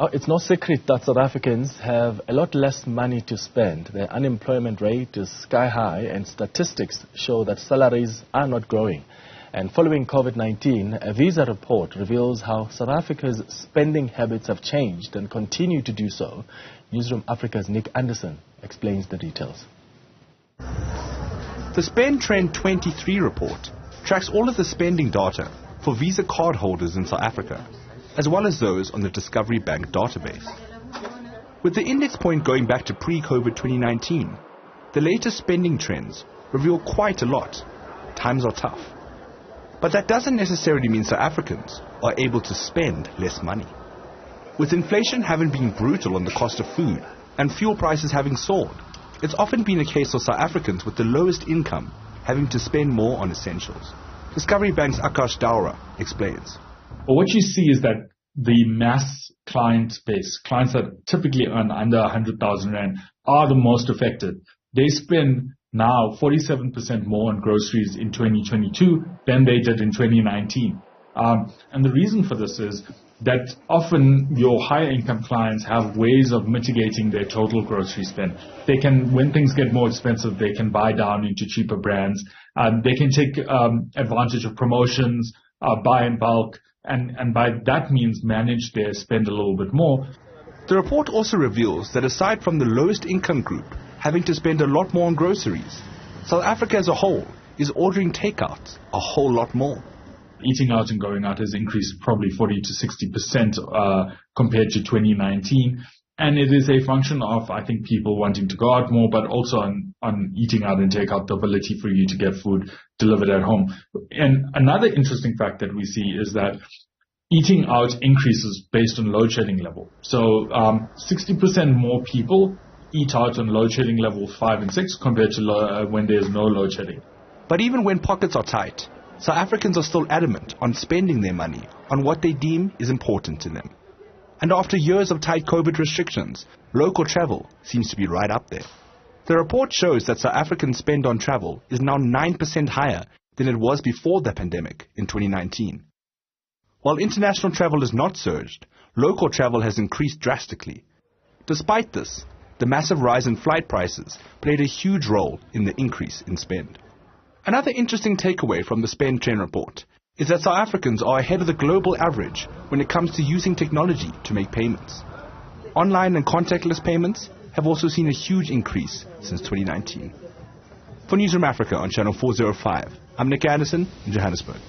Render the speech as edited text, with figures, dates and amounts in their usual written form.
It's no secret that South Africans have a lot less money to spend. The unemployment rate is sky high and statistics show that salaries are not growing. And following COVID-19, a visa report reveals how South Africa's spending habits have changed and continue to do so. Newzroom Afrika's Andersen explains the details. The Spend Trend 23 report tracks all of the spending data for Visa card holders in South Africa, as well as those on the Discovery Bank database. With the index point going back to pre-COVID 2019, the latest spending trends reveal quite a lot. Times are tough. But that doesn't necessarily mean South Africans are able to spend less money. With inflation having been brutal on the cost of food and fuel prices having soared, it's often been a case of South Africans with the lowest income having to spend more on essentials. Discovery Bank's Akash Daura explains. Well, what you see is that the mass client base, clients that typically earn under 100,000 Rand, are the most affected. They spend now 47% more on groceries in 2022 than they did in 2019. And the reason for this is that often your higher income clients have ways of mitigating their total grocery spend. They can, when things get more expensive, they can buy down into cheaper brands. They can take advantage of promotions, buy in bulk, and by that means manage their spend a little bit more. The report also reveals that aside from the lowest income group having to spend a lot more on groceries, South Africa as a whole is ordering takeout a whole lot more. Eating out and going out has increased probably 40 to 60% compared to 2019. And it is a function of, I think, people wanting to go out more, but also on eating out and take out, the ability for you to get food delivered at home. And another interesting fact that we see is that eating out increases based on load shedding level. So 60% more people eat out on load shedding levels 5 and 6 compared to when there's no load shedding. But even when pockets are tight, South Africans are still adamant on spending their money on what they deem is important to them. And after years of tight COVID restrictions, local travel seems to be right up there. The report shows that South African spend on travel is now 9% higher than it was before the pandemic in 2019. While international travel has not surged, local travel has increased drastically. Despite this, the massive rise in flight prices played a huge role in the increase in spend. Another interesting takeaway from the Spend Trend report is that South Africans are ahead of the global average when it comes to using technology to make payments. Online and contactless payments have also seen a huge increase since 2019. For Newzroom Afrika on Channel 405, I'm Andersen in Johannesburg.